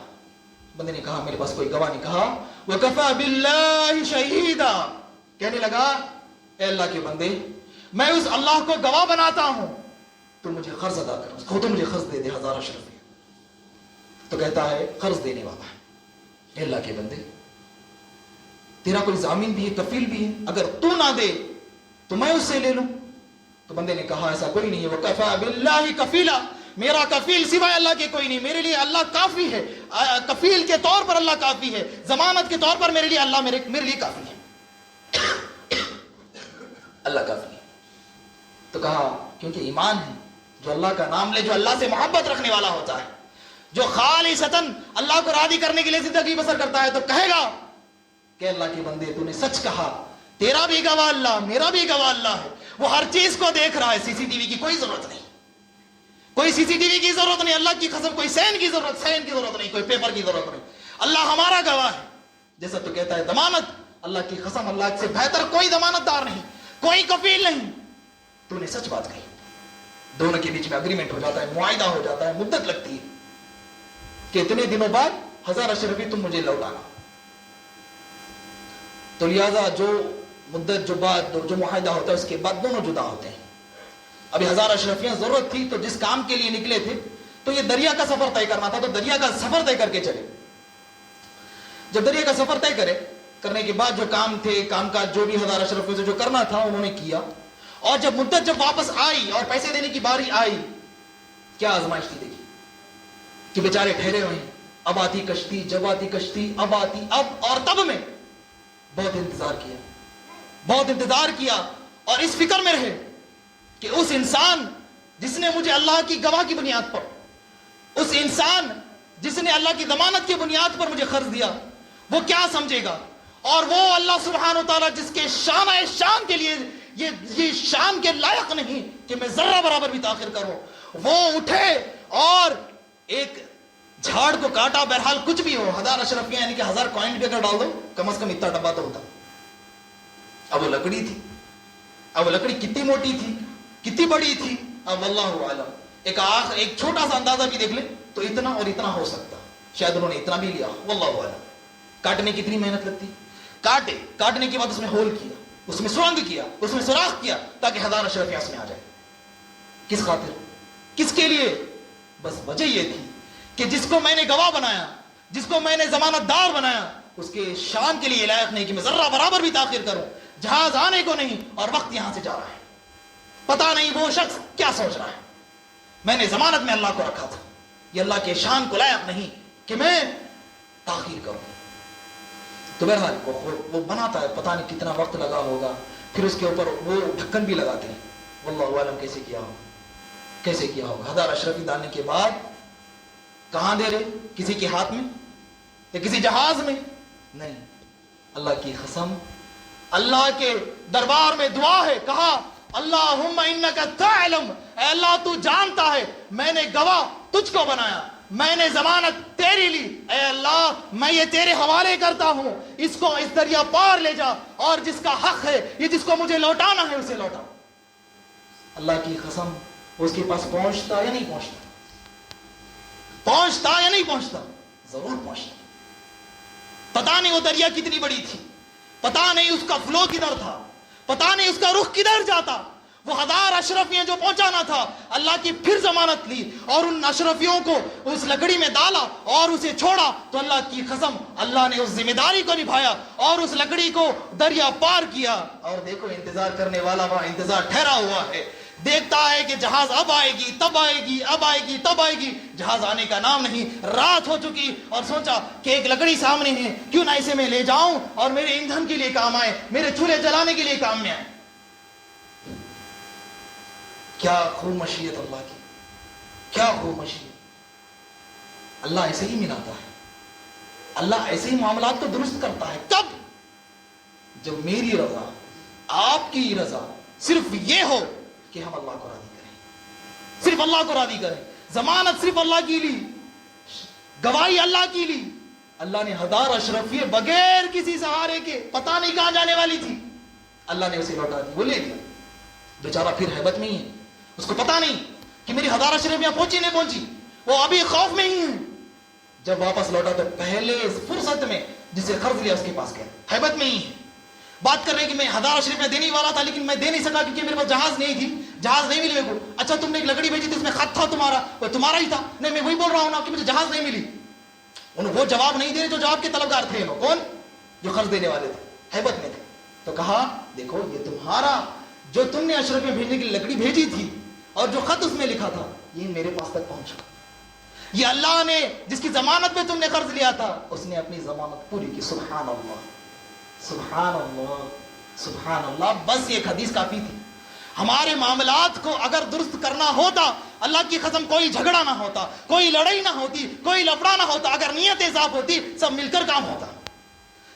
Speaker 1: بندے نے کہا میرے پاس کوئی گواہ نہیں۔ کہا وَكَفَى بِاللَّهِ شَهِيدًا، کہنے لگا اے اللہ کے بندے میں اس اللہ کو گواہ بناتا ہوں، تو مجھے قرض ادا کر، خود مجھے قرض دے دے 1000 اشرفی۔ تو کہتا ہے قرض دینے والا ہے، اے اللہ کے بندے تیرا کوئی ضامن بھی ہے، کفیل بھی ہے، اگر تو نہ دے تو میں اس سے لے لوں۔ تو بندے نے کہا ایسا کوئی نہیں ہے، وَكَفَى بِاللَّهِ كَفِيلًا، میرا کفیل سوائے اللہ کے کوئی نہیں، میرے لیے اللہ کافی ہے، کفیل کے طور پر اللہ کافی ہے، ضمانت کے طور پر میرے لیے اللہ میرے لیے کافی ہے، اللہ کافی ہے۔ تو کہا کیونکہ ایمان ہے، جو اللہ کا نام لے، جو اللہ سے محبت رکھنے والا ہوتا ہے، جو خالصتاً اللہ کو راضی کرنے کے لیے زندگی بسر کرتا ہے، تو کہے گا کہ اللہ کے بندے تو نے سچ کہا، تیرا بھی گواہ اللہ، میرا بھی گواہ اللہ ہے، وہ ہر چیز کو دیکھ رہا ہے، سی سی ٹی وی کی کوئی ضرورت نہیں، کوئی سی سی ٹی وی کی ضرورت نہیں، اللہ کی قسم کوئی سین کی ضرورت نہیں، کوئی پیپر کی ضرورت نہیں، اللہ ہمارا گواہ ہے، جیسا تو کہتا ہے ضمانت، اللہ کی قسم اللہ سے بہتر کوئی ضمانت دار نہیں، کوئی کفیل نہیں. تو نے سچ بات کہی. دونوں کے بیچ میں اگریمنٹ ہو جاتا ہے، معاہدہ ہو جاتا ہے، مدت لگتی ہے کہ اتنے دنوں بعد 1000 اشرفی تم مجھے لوٹانا. تو لہذا جو مدت جو بعد جو معاہدہ ہوتا ہے اس کے بعد دونوں جدا ہوتے ہیں. ابھی 1000 اشرفیاں ضرورت تھی تو جس کام کے لیے نکلے تھے تو یہ دریا کا سفر طے کرنا تھا، تو دریا کا سفر طے کر کے چلے. جب دریا کا سفر طے کرنے کے بعد جو کام تھے، کام کاج جو بھی 1000 اشرفیوں سے جو کرنا تھا انہوں نے کیا. اور جب مدت جب واپس آئی اور پیسے دینے کی باری آئی، کیا آزمائش تھی دیکھی کہ بیچارے ٹھہرے ہوئے ہیں. اب آتی کشتی، جب آتی کشتی، اب آتی، اب اور تب میں بہت انتظار کیا اور اس فکر میں رہے کہ اس انسان جس نے مجھے اللہ کی گواہ کی بنیاد پر، اس انسان جس نے اللہ کی ضمانت کی بنیاد پر مجھے قرض دیا، وہ کیا سمجھے گا. اور وہ اللہ سبحانہ و تعالیٰ جس کے شان کے لیے یہ شان کے لائق نہیں کہ میں ذرہ برابر بھی تاخیر کروں، وہ اٹھے اور ایک جھاڑ کو کاٹا. بہرحال کچھ بھی ہو، 1000 اشرفیاں یعنی کہ 1000 کوائن بھی اگر ڈال دو کم از کم اتنا ڈبہ تو ہوتا. اب وہ لکڑی تھی، اب وہ لکڑی کتنی موٹی تھی، کتنی بڑی تھی، اب واللہ عالم. ایک چھوٹا سا اندازہ بھی دیکھ لیں تو اتنا اور اتنا ہو سکتا، شاید انہوں نے اتنا بھی لیا، واللہ عالم. کاٹنے کی اتنی محنت لگتی. کاٹنے کے بعد اس میں ہول کیا، اس میں سرنگ کیا، اس میں سوراخ کیا تاکہ 1000 اشرفیاں اس میں آ جائے. کس خاطر، کس کے لیے؟ بس وجہ یہ تھی کہ جس کو میں نے گواہ بنایا، جس کو میں نے ضمانت دار بنایا، اس کے شان کے لیے لائق نہیں کہ میں ذرہ برابر بھی تاخیر کروں. جہاز آنے کو نہیں اور وقت یہاں سے جا رہا ہے، پتا نہیں وہ شخص کیا سوچ رہا ہے. میں نے ضمانت میں اللہ کو رکھا تھا، یہ اللہ کے شان کو لائق نہیں کہ میں تاخیر کروں. تو بہرحال وہ بناتا ہے، پتا نہیں کتنا وقت لگا ہوگا. پھر اس کے اوپر وہ ڈھکن بھی لگاتے ہیں، واللہ عالم کیسے کیا ہوگا. 1000 اشرفی ڈالنے کے بعد کہاں دے رہے؟ کسی کے ہاتھ میں یا کسی جہاز میں؟ نہیں. اللہ کی قسم اللہ کے دربار میں دعا ہے، کہا اللہم انک تعلم، اے اللہ تو جانتا ہے میں نے گواہ تجھ کو بنایا، میں نے ضمانت تیری لی، اے اللہ میں یہ تیرے حوالے کرتا ہوں، اس کو اس دریا پار لے جا اور جس کا حق ہے، یہ جس کو مجھے لوٹانا ہے اسے لوٹا. اللہ کی قسم اس کے پاس پہنچتا یا نہیں پہنچتا؟ پہنچتا یا نہیں پہنچتا؟ ضرور پہنچتا. پتا نہیں وہ دریا کتنی بڑی تھی، پتا نہیں اس کا فلو کدھر تھا، پتا نہیں اس کا رخ کدھر جاتا. وہ 1000 اشرفیاں جو پہنچانا تھا، اللہ کی پھر ضمانت لی اور ان اشرفیوں کو اس لکڑی میں ڈالا اور اسے چھوڑا. تو اللہ کی قسم اللہ نے اس ذمہ داری کو نبھایا اور اس لکڑی کو دریا پار کیا. اور دیکھو انتظار کرنے والا وہاں انتظار ٹھہرا ہوا ہے، دیکھتا ہے کہ جہاز اب آئے گی، تب آئے گی، اب آئے گی، تب آئے گی. جہاز آنے کا نام نہیں. رات ہو چکی اور سوچا کہ ایک لکڑی سامنے ہے، کیوں نہ اسے میں لے جاؤں اور میرے ایندھن کے لیے کام آئے، میرے چولہے جلانے کے لیے کام میں آئے. کیا خوب مشیت اللہ کی، کیا خوب مشیت. اللہ ایسے ہی ملاتا ہے، اللہ ایسے ہی معاملات کو درست کرتا ہے. کب؟ جب میری رضا، آپ کی رضا صرف یہ ہو کہ ہم اللہ کو راضی کریں، صرف اللہ کو راضی کریں. ضمانت صرف اللہ کی لی، گواہی اللہ کی لی. اللہ نے 1000 اشرفیے بغیر کسی سہارے کے، پتہ نہیں کہاں جانے والی تھی، اللہ نے اسے لوٹا دی، وہ لے لیا. بیچارہ پھر ہیبت میں ہی ہے، اس کو پتا نہیں کہ میری 1000 اشرفیاں پہنچی نہیں پہنچی، وہ ابھی خوف میں ہی ہے. جب واپس لوٹا تو پہلے فرصت میں جسے قرض لیا اس کے پاس گیا، ہیبت میں ہی ہے. بات کر رہے کہ میں 1000 اشرفیاں دینے والا تھا لیکن میں دے نہیں سکا کیونکہ میرے پاس جہاز نہیں تھی، جہاز نہیں ملی میرے کو. اچھا تم نے ایک لکڑی بھیجی تھی اس میں خط تھا تمہارا، وہ تمہارا ہی تھا. نہیں میں وہی بول رہا ہوں نا کہ مجھے جہاز نہیں ملی. انہوں وہ جواب نہیں دے رہے جو جواب کے طلبگار تھے. کون؟ جو قرض دینے والے تھے، ہیبت میں تھے. تو کہا دیکھو یہ تمہارا جو تم نے اشرفیاں بھیجنے کی لکڑی بھیجی تھی اور جو خط اس میں لکھا تھا یہ میرے پاس تک پہنچا. یہ اللہ نے جس کی ضمانت پہ تم نے قرض لیا تھا اس نے اپنی ضمانت پوری کی. سبحان اللہ، سبحان اللہ، سبحان اللہ. بس ایک حدیث کافی تھی. ہمارے معاملات کو اگر درست کرنا ہوتا، اللہ کی قسم کوئی جھگڑا نہ ہوتا، کوئی لڑائی نہ ہوتی، کوئی لفڑا نہ ہوتا. اگر نیتیں صاف ہوتی سب مل کر کام ہوتا،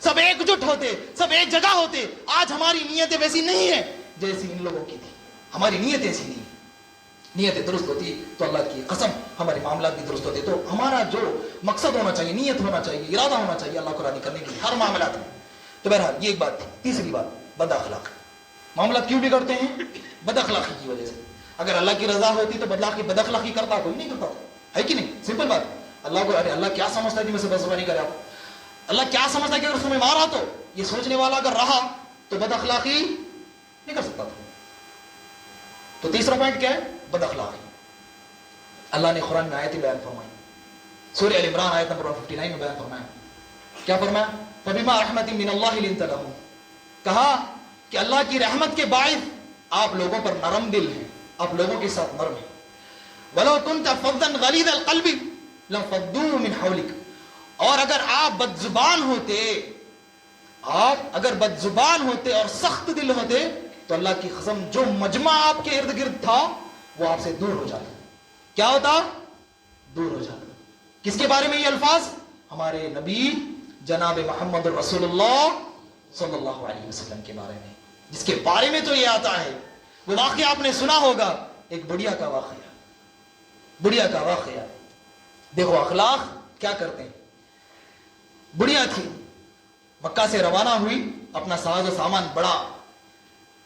Speaker 1: سب ایک جٹ ہوتے، سب ایک جگہ ہوتے. آج ہماری نیتیں ویسی نہیں ہیں جیسی ان لوگوں کی تھی. ہماری نیت ایسی نہیں. نیت درست ہوتی تو اللہ کی قسم ہمارے معاملات بھی درست ہوتے. تو ہمارا جو مقصد ہونا چاہیے، نیت ہونا چاہیے، ارادہ ہونا چاہیے اللہ کو راضی کرنے کے لیے ہر معاملات میں. تو بہرحال یہ ایک بات تھی. تیسری بات، بد اخلاق. معاملات کیوں بگڑتے ہیں؟ بد اخلاقی کی وجہ سے. اگر اللہ کی رضا ہوتی تو بد اخلاقی کرتا کوئی نہیں کرتا، ہے کہ نہیں؟ سمپل بات. اللہ کو ارے اللہ کیا سمجھتا ہے کہ مجھ سے بدزبانی کرے آپ؟ اللہ کیا سمجھتا ہے کہ اگر اس میں مارا تو یہ سوچنے والا اگر رہا تو بد اخلاقی نہیں کر سکتا تھا. تو تیسرا پوائنٹ کیا ہے؟ بد اخلاقی. اللہ نے قرآن میں آیت بیان فرمائی. سورہ ال عمران آیت نمبر 159 میں بیان فرمایا. کیا فرمایا؟ فبما رحمت من اللہ لنت لهم. کہا کہ اللہ کی رحمت کے باعث آپ لوگوں پر نرم دل ہیں، آپ لوگوں کے ساتھ نرم ہیں. ولو كنت فظا غلیظ القلب لانفضوا من حولك. اور اگر آپ بد زبان ہوتے، آپ اگر بد زبان ہوتے اور سخت دل ہوتے تو اللہ کی قسم جو مجمع آپ کے ارد گرد تھا وہ آپ سے دور ہو جاتا. کیا ہوتا؟ دور ہو جاتا. کس کے بارے میں یہ الفاظ؟ ہمارے نبی جناب محمد رسول اللہ صلی اللہ علیہ وسلم کے بارے میں، جس کے بارے میں تو یہ آتا ہے. وہ واقعہ آپ نے سنا ہوگا، ایک بڑھیا کا واقعہ. بڑھیا کا واقعہ. دیکھو اخلاق کیا کرتے ہیں. بڑھیا تھی، مکہ سے روانہ ہوئی، اپنا ساز و سامان بڑا،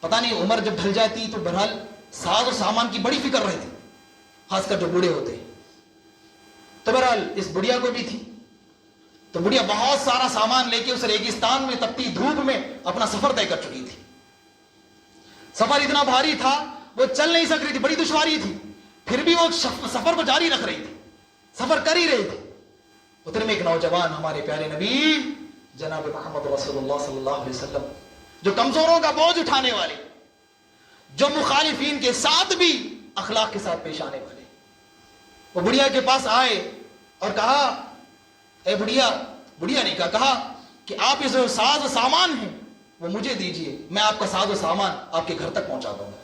Speaker 1: پتہ نہیں عمر جب ڈھل جاتی تو بہرحال ساز و سامان کی بڑی فکر رہتی، خاص کر جو بوڑھے ہوتے ہیں. تو بہرحال اس بڑھیا کو بھی تھی. تو بڑھیا بہت سارا سامان لے کے اس ریگستان میں تپتی دھوپ میں اپنا سفر طے کر چکی تھی. سفر اتنا بھاری تھا وہ چل نہیں سک رہی تھی، بڑی دشواری تھی، پھر بھی وہ سفر کو جاری رکھ رہی تھی، سفر کر ہی رہی تھی. اتنے میں ایک نوجوان ہمارے پیارے نبی جناب محمد رسول اللہ صلی اللہ علیہ وسلم، جو کمزوروں کا بوجھ اٹھانے والے، جو مخالفین کے ساتھ بھی اخلاق کے ساتھ پیش آنے والے، وہ بڑھیا کے پاس آئے اور کہا اے بڑھیا. بڑھیا نے کہا کہ آپ یہ جو ساز و سامان ہیں وہ مجھے دیجئے، میں آپ کا ساز و سامان آپ کے گھر تک پہنچا دوں گا.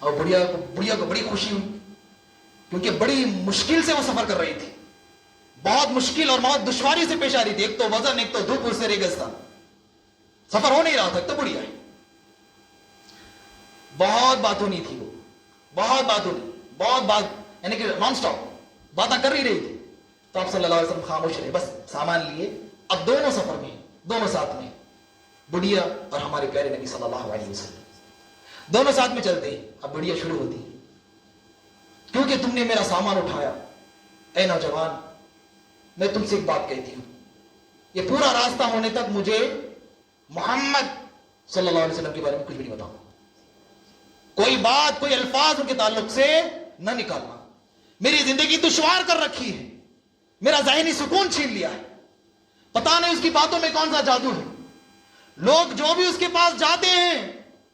Speaker 1: اور بڑھیا کو بڑی خوشی ہوئی، کیونکہ بڑی مشکل سے وہ سفر کر رہی تھی، بہت مشکل اور بہت دشواری سے پیش آ رہی تھی. ایک تو وزن، ایک تو دھوپ، اس سے ریگستان، سفر ہو نہیں رہا تھا. تو بڑھیا ہے، بہت بات ہونی تھی، وہ بہت بات ہونی، بہت بات، یعنی کہ نان سٹاپ باتیں کر ہی رہی تھی. تو آپ صلی اللہ علیہ وسلم خاموش رہے، بس سامان لیے. اب دونوں سفر میں، دونوں ساتھ میں، بڑھیا اور ہمارے پیارے نبی صلی اللہ علیہ وسلم دونوں ساتھ میں چلتے ہیں. اب بڑھیا شروع ہوتی، کیونکہ تم نے میرا سامان اٹھایا، اے نوجوان میں تم سے ایک بات کہتی ہوں، یہ پورا راستہ ہونے تک مجھے محمد صلی اللہ علیہ وسلم کے بارے میں کچھ بھی نہیں بتاؤ. کوئی بات، کوئی الفاظ ان کے تعلق سے نہ نکالنا. میری زندگی دشوار کر رکھی ہے، میرا ذہنی سکون چھین لیا ہے. پتہ نہیں اس کی باتوں میں کون سا جادو ہے. لوگ جو بھی اس کے پاس جاتے ہیں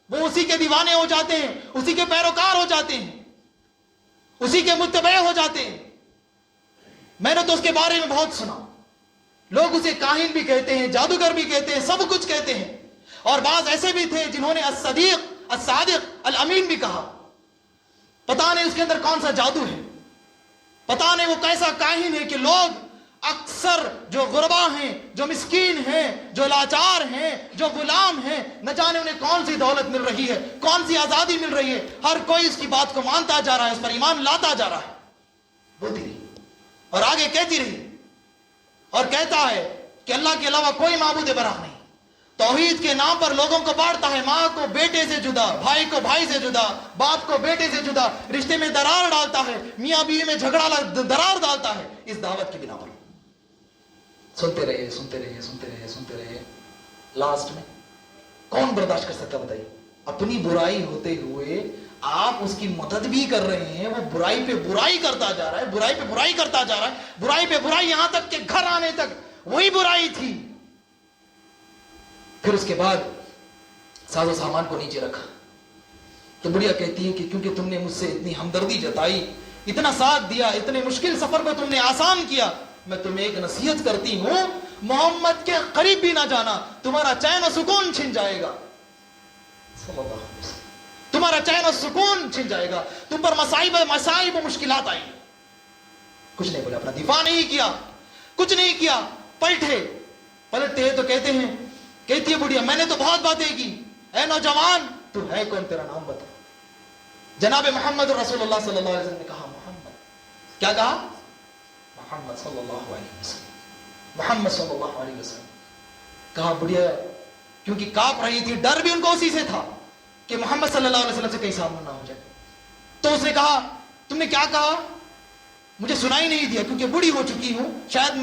Speaker 1: وہ اسی کے دیوانے ہو جاتے ہیں، اسی کے پیروکار ہو جاتے ہیں، اسی کے متبع ہو جاتے ہیں. میں نے تو اس کے بارے میں بہت سنا. لوگ اسے کاہن بھی کہتے ہیں، جادوگر بھی کہتے ہیں، سب کچھ کہتے ہیں. اور بعض ایسے بھی تھے جنہوں نے الصدیق، الصادق، الامین بھی کہا. پتہ نہیں اس کے اندر کون سا جادو ہے، پتہ نہیں وہ کیسا کاہن ہے کہ لوگ اکثر جو غربا ہیں، جو مسکین ہیں، جو لاچار ہیں، جو غلام ہیں، نہ جانے انہیں کون سی دولت مل رہی ہے، کون سی آزادی مل رہی ہے، ہر کوئی اس کی بات کو مانتا جا رہا ہے، اس پر ایمان لاتا جا رہا ہے. بولتی رہی اور آگے کہتی رہی اور کہتا ہے کہ اللہ کے علاوہ کوئی معبود برحق نہیں. توحید کے نام پر لوگوں کو بانٹتا ہے، ماں کو بیٹے سے جدا، بھائی کو بھائی سے جدا، باپ کو بیٹے سے جدا، رشتے میں درار ڈالتا ہے، میاں بیوی میں جھگڑا درار ڈالتا ہے اس دعوت کی بنا پر. سنتے رہے، سنتے رہے، سنتے رہے، سنتے رہے. لاسٹ میں کون برداشت کر سکتا بتائیے؟ اپنی برائی ہوتے ہوئے آپ اس کی مدد بھی کر رہے ہیں، وہ برائی پہ برائی کرتا جا رہا ہے، برائی پہ برائی کرتا جا رہا ہے، برائی پہ برائی، یہاں تک کہ گھر آنے تک وہی برائی تھی. پھر اس کے بعد ساز و سامان کو نیچے رکھا. تو بڑھیا کہتی ہے کہ کیونکہ تم نے مجھ سے اتنی ہمدردی جتائی، اتنا ساتھ دیا، اتنے مشکل سفر کو تم نے آسان کیا، میں تمہیں ایک نصیحت کرتی ہوں، محمد کے قریب بھی نہ جانا، تمہارا چین و سکون چھن جائے گا. صلی اللہ علیہ وسلم، تمہارا چین و سکون چھن جائے گا، تم پر مصائب و مشکلات آئیں. کچھ نہیں بولے، اپنا دفاع نہیں کیا، کچھ نہیں کیا. پلٹتے ہیں تو کہتی ہے بڑھیا میں نے تو بہت باتیں کی. اے نوجوان تو ہے کون، تیرا نام بتا. جناب محمد رسول اللہ صلی اللہ علیہ وسلم نے کہا محمد. کیا کہا؟ محمد صلی اللہ علیہ وسلم، محمد صلی اللہ علیہ وسلم. کہا بڑھیا، کیونکہ کانپ رہی تھی، ڈر بھی ان کو اسی سے تھا کہ محمد صلی اللہ علیہ وسلم سے کہیں سامنا نہ ہو جائے. تو اس نے کہا تم نے کیا کہا؟ مجھے سنائی نہیں دیا کیونکہ بوڑھی ہو چکی ہوں، شاید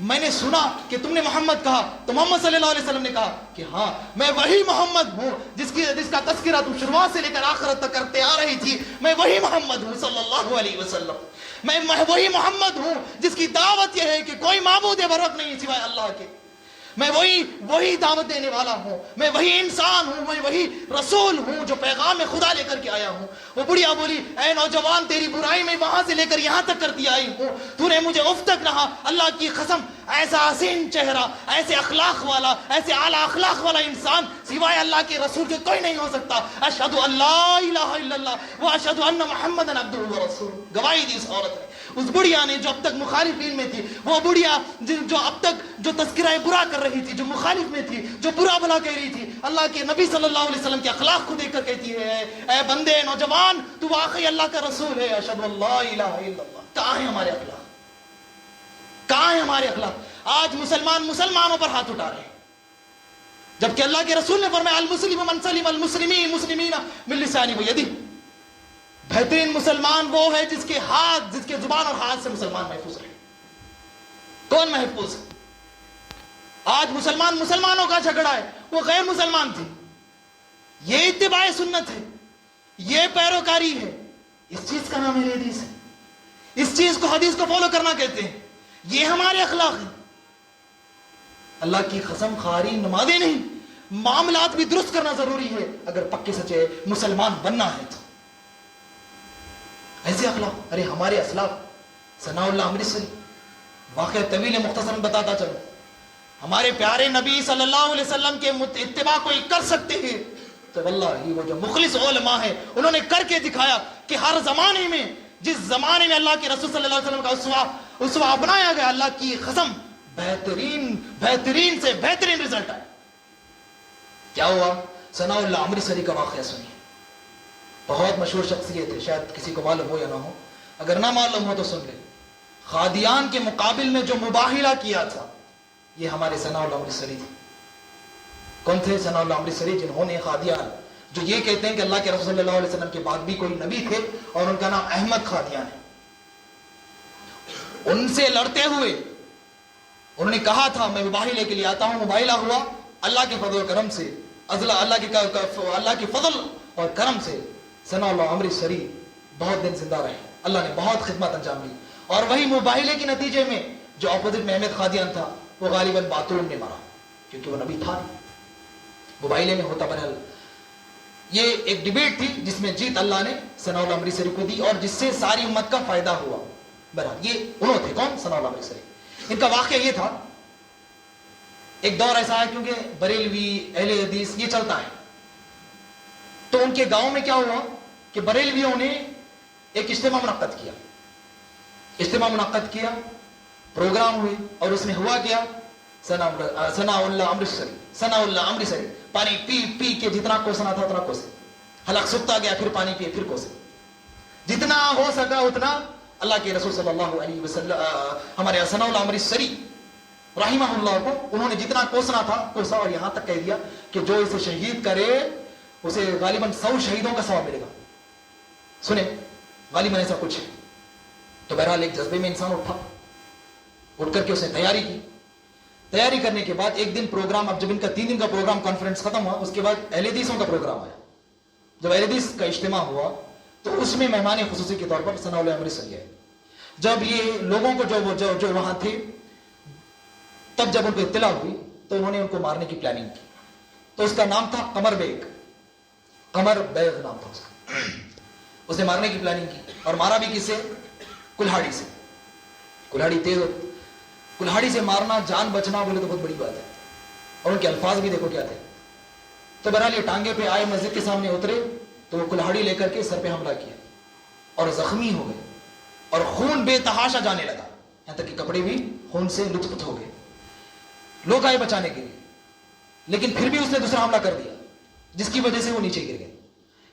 Speaker 1: میں نے سنا کہ تم نے محمد کہا. تو محمد صلی اللہ علیہ وسلم نے کہا کہ ہاں میں وہی محمد ہوں جس کا تذکرہ تم شروعات سے لے کر آخرت تک کرتے آ رہی تھی. میں وہی محمد ہوں صلی اللہ علیہ وسلم. میں وہی محمد ہوں جس کی دعوت یہ ہے کہ کوئی معبود برحق نہیں سوائے اللہ کے. میں وہی دعوت دینے والا ہوں. میں وہی انسان ہوں. میں وہی رسول ہوں جو پیغام خدا لے کر کے آیا ہوں. وہ بڑھیا بولی اے نوجوان، تیری برائی میں وہاں سے لے کر یہاں تک کرتی آئی ہوں. تو نے مجھے اف تک رہا. اللہ کی قسم ایسا حسین چہرہ، ایسے اخلاق والا، ایسے اعلیٰ اخلاق والا انسان سوائے اللہ کے رسول کے کوئی نہیں ہو سکتا. اشہد ان لا الہ الا اللہ و اشہد ان محمدا عبدہ و رسولہ. گواہی دی اس عورت نے، اس بڑھیا نے جو اب تک مخالفین میں تھی. وہ بڑھیا جو اب تک جو تذکرہ برا کر رہی تھی، جو مخالف میں تھی، جو برا بھلا کہہ رہی تھی، اللہ کے نبی صلی اللہ علیہ وسلم کے اخلاق کو دیکھ کر کہتی ہے اے بندے نوجوان، تو واقعی اللہ کا رسول ہے. اشہد ان لا الہ الا اللہ. کہاں ہے ہمارے اخلاق؟ کہاں ہے ہمارے اخلاق؟ آج مسلمانوں پر ہاتھ اٹھا رہے ہیں، جبکہ اللہ کے رسول نے فرمایا المسلم من سلم المسلمین من لسانہ ویدہ. بہترین مسلمان وہ ہے جس کے زبان اور ہاتھ سے مسلمان محفوظ رہے. کون محفوظ؟ آج مسلمانوں کا جھگڑا ہے. وہ غیر مسلمان تھے. یہ اتباع سنت ہے، یہ پیروکاری ہے. اس چیز کا نام ہے حدیث ہے. اس چیز کو حدیث کو فالو کرنا کہتے ہیں. یہ ہمارے اخلاق ہیں. اللہ کی قسم خاری نمازیں نہیں، معاملات بھی درست کرنا ضروری ہے اگر پکے سچے مسلمان بننا ہے تو. ایسے اخلاق. ارے ہمارے اسلاف ثناء اللہ امرتسری، واقعہ طویل مختصر بتاتا چلو. ہمارے پیارے نبی صلی اللہ علیہ وسلم کے اتباع کوئی کر سکتے ہیں تو واللہ وہ جو مخلص علماء ہیں انہوں نے کر کے دکھایا کہ ہر زمانے میں، جس زمانے میں اللہ کے رسول صلی اللہ علیہ وسلم کا اسوہ اپنایا گیا، اللہ کی قسم بہترین سے بہترین رزلٹ آیا. کیا ہوا؟ ثناء اللہ امرتسری کا واقعہ سنیے. بہت مشہور شخصیت ہے، شاید کسی کو معلوم ہو یا نہ ہو. اگر نہ معلوم ہو تو سن لے. قادیان کے مقابل میں جو مباہلہ کیا تھا یہ ہمارے ثناء اللہ امرتسری تھے. کون تھے ثناء اللہ امرتسری؟ جنہوں نے قادیان، جو یہ کہتے ہیں کہ اللہ کے رسول صلی اللہ علیہ وسلم کے بعد بھی کوئی نبی تھے اور ان کا نام احمد قادیان ہے، ان سے لڑتے ہوئے انہوں نے کہا تھا میں مباہلے کے لیے آتا ہوں. مباہلہ ہوا. اللہ کے فضل و کرم سے، اللہ کے فضل اور کرم سے ثناء اللہ امرتسری بہت دن زندہ رہے. اللہ نے بہت خدمت انجام دی. اور وہی مباہلے کے نتیجے میں جو اپوزٹ میں احمد قادیان تھا وہ غالباً باتون نے مارا کیونکہ وہ نبی تھا نہیں. مباہلے میں ہوتا. بہرحال یہ ایک ڈیبیٹ تھی جس میں جیت اللہ نے ثناء اللہ امرتسری کو دی اور جس سے ساری امت کا فائدہ ہوا. بہرحال یہ انہوں تھے. کون؟ ثناء اللہ امرتسری. ان کا واقعہ یہ تھا، ایک دور ایسا ہے کیونکہ بریلوی اہل حدیث یہ چلتا ہے، تو ان کے گاؤں میں کیا ہوا کہ بریلویوں نے ایک اجتماع منعقد کیا، پروگرام ہوئے اور اس میں ہوا کیا؟ ثناء اللہ امرتسری پانی پی کے جتنا کوسنا تھا اتنا کوسے، حلق سکتا گیا، پھر پانی پیے، پھر کوسے، جتنا ہو سکا اتنا. اللہ کے رسول صلی اللہ علیہ وسلم ہمارے ثناء اللہ امرتسری رحمہ اللہ کو انہوں نے جتنا کوسنا تھا کوسا اور یہاں تک کہہ دیا کہ جو اسے شہید کرے اسے غالباً 100 شہیدوں کا ثواب ملے گا. سنیں غالباً ایسا کچھ ہے. تو بہرحال ایک جذبے میں انسان اٹھ کر کے اس نے تیاری کرنے کے بعد ایک دن پروگرام، اب جب ان کا 3 دن کا پروگرام کانفرنس ختم ہوا اس کے بعد اہل حدیثوں کا پروگرام آیا. جب اہل حدیث کا اجتماع ہوا تو اس میں مہمان خصوصی کے طور پر ثناء اللہ امرتسری ہے. جب یہ لوگوں کو جو وہاں تھے، تب جب ان کو اطلاع ہوئی تو انہوں نے ان کو مارنے کی پلاننگ کی. تو اس کا نام تھا قمر بیگ نام تھا اس کا. اس نے مارنے کی پلاننگ کی اور مارا بھی کس سے؟ کلہاڑی سے. کلہاڑی تیز، کلہاڑی سے مارنا، جان بچنا بولے تو بہت بڑی بات ہے. اور ان کے الفاظ بھی دیکھو کیا تھے. تو بہرحال یہ ٹانگے پہ آئے، مسجد کے سامنے اترے تو وہ کلہاڑی لے کر کے سر پہ حملہ کیا اور زخمی ہو گئے اور خون بے تحاشا جانے لگا، یہاں تک کہ کپڑے بھی خون سے لطف ہو گئے. لوگ آئے بچانے کے لیے، لیکن پھر بھی اس نے دوسرا حملہ کر دیا جس کی وجہ سے وہ نیچے گر گئے.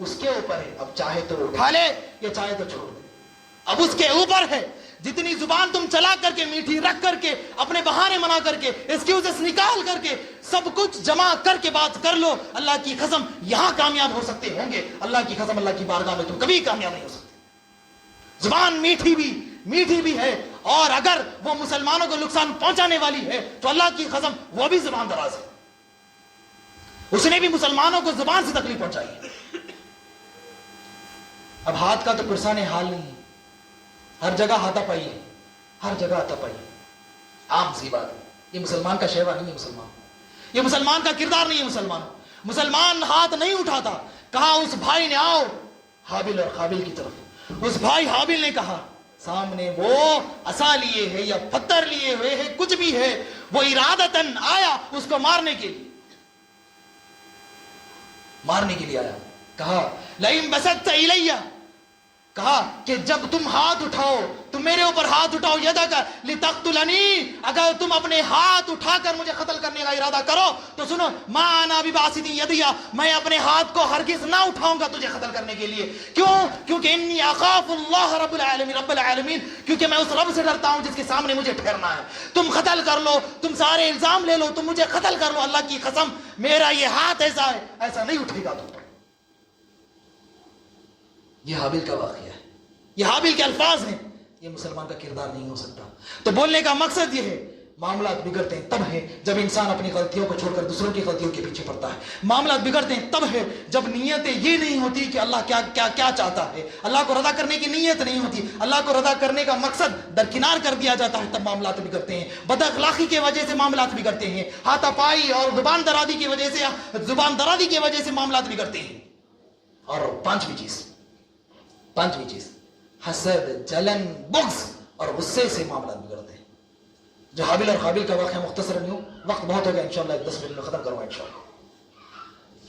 Speaker 1: اس کے اوپر ہے، اب چاہے تو اٹھا لے یا چاہے تو چھوڑ دے، اب اس کے اوپر ہے۔ جتنی زبان تم چلا کر کے، میٹھی رکھ کر کے، اپنے بہانے منا کر کے، ایکسکیوزز نکال کر کے، سب کچھ جمع کر کے بات کر لو، اللہ کی قسم یہاں کامیاب ہو سکتے ہوں گے، اللہ کی قسم اللہ کی بارگاہ میں تم کبھی کامیاب نہیں ہو سکتے۔ زبان میٹھی بھی ہے، اور اگر وہ مسلمانوں کو نقصان پہنچانے والی ہے تو اللہ کی قسم وہ بھی زبان دراز ہے، اس نے بھی مسلمانوں کو زبان سے تکلیف پہنچائی ہے۔ اب ہاتھ کا تو پرسان حال نہیں ہے، ہر جگہ ہاتھا پائی ہے، ہر جگہ ہاتھا پائی ہے، عام سی بات ہے۔ یہ مسلمان کا شیوا نہیں ہے، یہ مسلمان کا کردار نہیں ہے۔ مسلمان ہاتھ نہیں اٹھاتا، کہا اس بھائی نے آؤ حابل اور قابل کی طرف، اس بھائی حابل نے کہا سامنے وہ عصا لیے ہے یا پتھر لیے ہوئے ہے، کچھ بھی ہے، وہ ارادتاً آیا اس کو مارنے کے لیے آیا، کہا لئن بسطت الیہ، کہا کہ جب تم ہاتھ اٹھاؤ، تم میرے اوپر ہاتھ اٹھاؤ، یدک لتقتلنی، اگر تم اپنے ہاتھ اٹھا کر مجھے قتل کرنے کا ارادہ کرو تو سنو، ما انا بباسط یدی، میں اپنے ہاتھ کو ہرگز نہ اٹھاؤں گا تجھے قتل کرنے کے لیے۔ کیوں؟ کیونکہ انی اخاف اللہ رب العالمین، کیونکہ میں اس رب سے ڈرتا ہوں جس کے سامنے مجھے ٹھہرنا ہے۔ تم قتل کر لو، تم سارے الزام لے لو، تم مجھے قتل کر لو، اللہ کی قسم میرا یہ ہاتھ ایسا ہے، ایسا نہیں اٹھے گا تم پر۔ یہ حابل کا واقعہ ہے، یہ حابل کے الفاظ ہیں، یہ مسلمان کا کردار نہیں ہو سکتا۔ تو بولنے کا مقصد یہ ہے، معاملات بگڑتے ہیں تب ہے جب انسان اپنی غلطیوں کو چھوڑ کر دوسروں کی غلطیوں کے پیچھے پڑتا ہے۔ معاملات بگڑتے ہیں تب ہے جب نیتیں یہ نہیں ہوتی کہ اللہ کیا چاہتا ہے، اللہ کو رضا کرنے کی نیت نہیں ہوتی، اللہ کو رضا کرنے کا مقصد درکنار کر دیا جاتا ہے، تب معاملات بگڑتے ہیں۔ بد اخلاقی کی وجہ سے معاملات بگڑتے ہیں، ہاتھا پائی اور زبان درازی کی وجہ سے معاملات بگڑتے ہیں۔ اور پانچویں چیز حسد، جلن، بغض اور غصے سے معاملات بگڑتے ہیں۔ جو حابل اور قابل کا واقعہ مختصر نہیں ہو، وقت بہت ہو گیا، انشاءاللہ 10 منٹ میں ختم کروں گا انشاءاللہ۔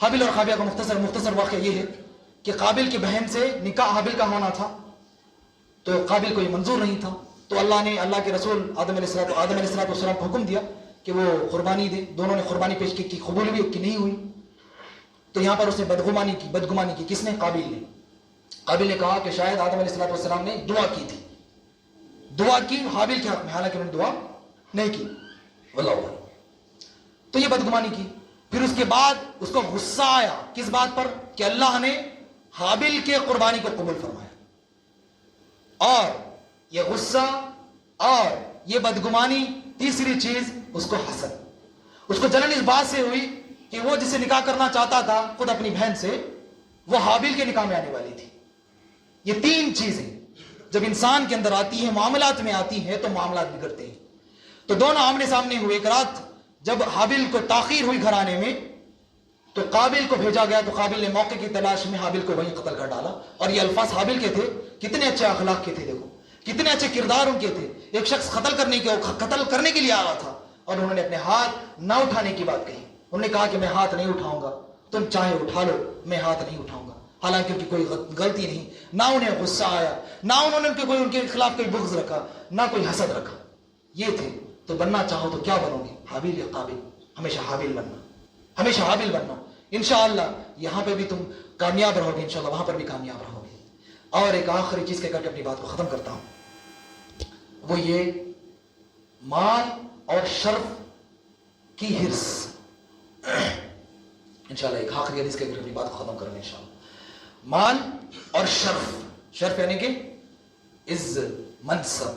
Speaker 1: حابل اور قابل کا مختصر واقعہ یہ ہے کہ قابل کی بہن سے نکاح حابل کا ہونا تھا، تو قابل کو یہ منظور نہیں تھا، تو اللہ کے رسول آدم علیہ السلام کو حکم دیا کہ وہ قربانی دے۔ دونوں نے قربانی پیش کی، قبول ہوئی کہ نہیں ہوئی؟ تو یہاں پر اس نے بدگمانی کی۔ کس نے؟ قابل نے کہا کہ شاید آدم علیہ السلام نے دعا کی حابل کے حق میں، حالانکہ انہوں نے دعا نہیں کی، واللہ اعلم۔ تو یہ بدگمانی کی۔ پھر اس کے بعد اس کو غصہ آیا، کس بات پر؟ کہ اللہ نے حابل کے قربانی کو قبول فرمایا۔ اور یہ غصہ اور یہ بدگمانی، تیسری چیز اس کو حسد، اس کو جلن اس بات سے ہوئی کہ وہ جسے نکاح کرنا چاہتا تھا خود اپنی بہن سے، وہ حابل کے نکاح میں آنے والی تھی۔ یہ تین چیزیں جب انسان کے اندر آتی ہیں، معاملات میں آتی ہیں، تو معاملات بگڑتے ہیں۔ تو دونوں آمنے سامنے ہوئے۔ ایک رات جب حابل کو تاخیر ہوئی گھر آنے میں، تو قابل کو بھیجا گیا، تو قابل نے موقع کی تلاش میں حابل کو وہیں قتل کر ڈالا۔ اور یہ الفاظ حابل کے تھے، کتنے اچھے اخلاق کے تھے، دیکھو کتنے اچھے کردار ان کے تھے۔ ایک شخص قتل کرنے کے لیے آ رہا تھا، اور انہوں نے اپنے ہاتھ نہ اٹھانے کی بات کہی۔ انہوں نے کہا کہ میں ہاتھ نہیں اٹھاؤں گا، تم چاہے اٹھا لو، میں ہاتھ نہیں اٹھاؤں گا۔ حالانکہ ان کی کوئی غلطی نہیں، نہ انہیں غصہ آیا، نہ انہوں نے ان کے خلاف کوئی بغض رکھا، نہ کوئی حسد رکھا۔ یہ تھے۔ تو بننا چاہو تو کیا بنو گے؟ حابل یا قابل؟ ہمیشہ حابل بننا۔ انشاءاللہ یہاں پہ بھی تم کامیاب رہو گے، انشاءاللہ وہاں پر بھی کامیاب رہو گے۔ اور ایک آخری چیز کہہ کر کے اپنی بات کو ختم کرتا ہوں، وہ یہ مال اور شرف کی حرص۔ انشاءاللہ ایک آخری حدیث کہہ کر اپنی بات کو ختم کریں گے انشاءاللہ۔ مال اور شرف یعنی کہ عزت، منصب،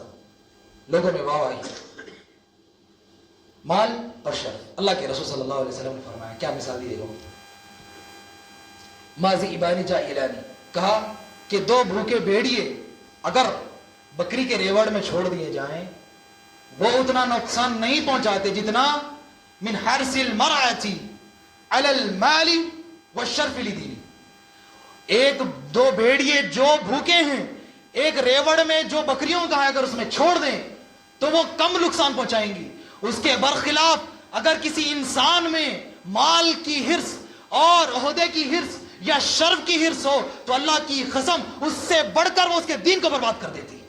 Speaker 1: لوگوں میں واہواہی۔ مال اور شرف، اللہ کے رسول صلی اللہ علیہ وسلم نے فرمایا، کیا مثال دی دیکھو، ماضی ابانی جائلانی، کہا کہ دو بھوکے بھیڑیے اگر بکری کے ریوڑ میں چھوڑ دیے جائیں، وہ اتنا نقصان نہیں پہنچاتے جتنا من حرص المرأة علی المال والشرف لدینی۔ ایک دو بھیڑیے جو بھوکے ہیں، ایک ریوڑ میں جو بکریوں کا ہے، اگر اس میں چھوڑ دیں تو وہ کم نقصان پہنچائیں گی۔ اس کے برخلاف اگر کسی انسان میں مال کی حرص اور عہدے کی حرص یا شرف کی حرص ہو تو اللہ کی قسم اس سے بڑھ کر وہ اس کے دین کو برباد کر دیتی ہے۔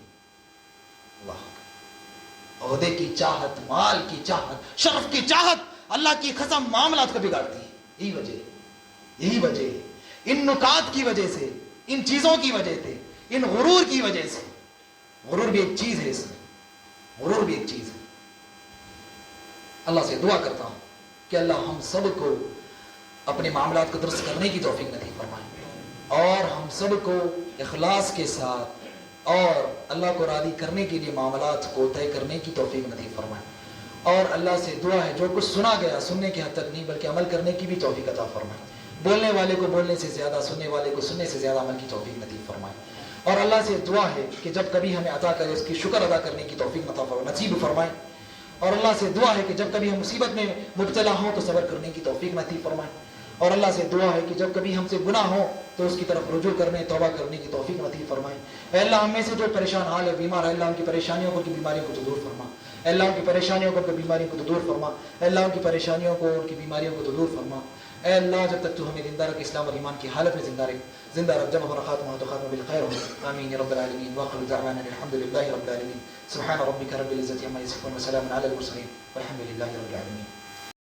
Speaker 1: اللہ، عہدے کی چاہت، مال کی چاہت، شرف کی چاہت اللہ کی قسم معاملات کو بگاڑتی ہے۔ یہی وجہ ہے ان نکات کی وجہ سے، ان چیزوں کی وجہ سے، ان غرور کی وجہ سے. غرور بھی ایک چیز ہے، اس میں غرور بھی ایک چیز ہے. اللہ سے دعا کرتا ہوں کہ اللہ ہم سب کو اپنے معاملات کو درست کرنے کی توفیق نصیب فرمائے، اور ہم سب کو اخلاص کے ساتھ اور اللہ کو راضی کرنے کے لیے معاملات کو طے کرنے کی توفیق نصیب فرمائے. اور اللہ سے دعا ہے جو کچھ سنا گیا سننے کے حد تک نہیں بلکہ عمل کرنے کی بھی توفیق عطا فرمائے. بولنے والے کو بولنے سے زیادہ، سننے والے کو سننے سے زیادہ عمل کی توفیق نصیب فرمائے. اور اللہ سے دعا ہے کہ جب کبھی ہمیں عطا کرے اس کی شکر ادا کرنے کی توفیق نصیب فرمائے. اور اللہ سے دعا ہے کہ جب کبھی ہم مصیبت میں مبتلا ہوں تو صبر کرنے کی توفیق نصیب فرمائے. اور اللہ سے دعا ہے کہ جب کبھی ہم سے گناہ ہو تو اس کی طرف رجوع کرنے، توبہ کرنے کی توفیق نصیب فرمائے. اے اللہ ہم میں سے جو پریشان حال ہے، بیمار ہے، اللہ ان کی پریشانیوں کو، ان کی بیماریوں کو تو دور فرما. اے اللہ ان کی پریشانیوں کو، ان کی بیماریوں کو تو دور فرما. اے اللہ ان کی پریشانیوں کو، ان کی بیماریوں کو تو دور فرما. اے اللہ جب تک تو ہمیں زندہ رکھ، اسلام اور ایمان کی حالت میں زندہ رکھ، جب ہمارا خاتمہ تو خاتمہ بالخیر ہو. آمین یا رب العالمین. واخر دعوانا الحمد للہ رب العالمین. سبحان ربک رب العزة عما یصفون وسلام علی المرسلین والحمد للہ رب العالمین.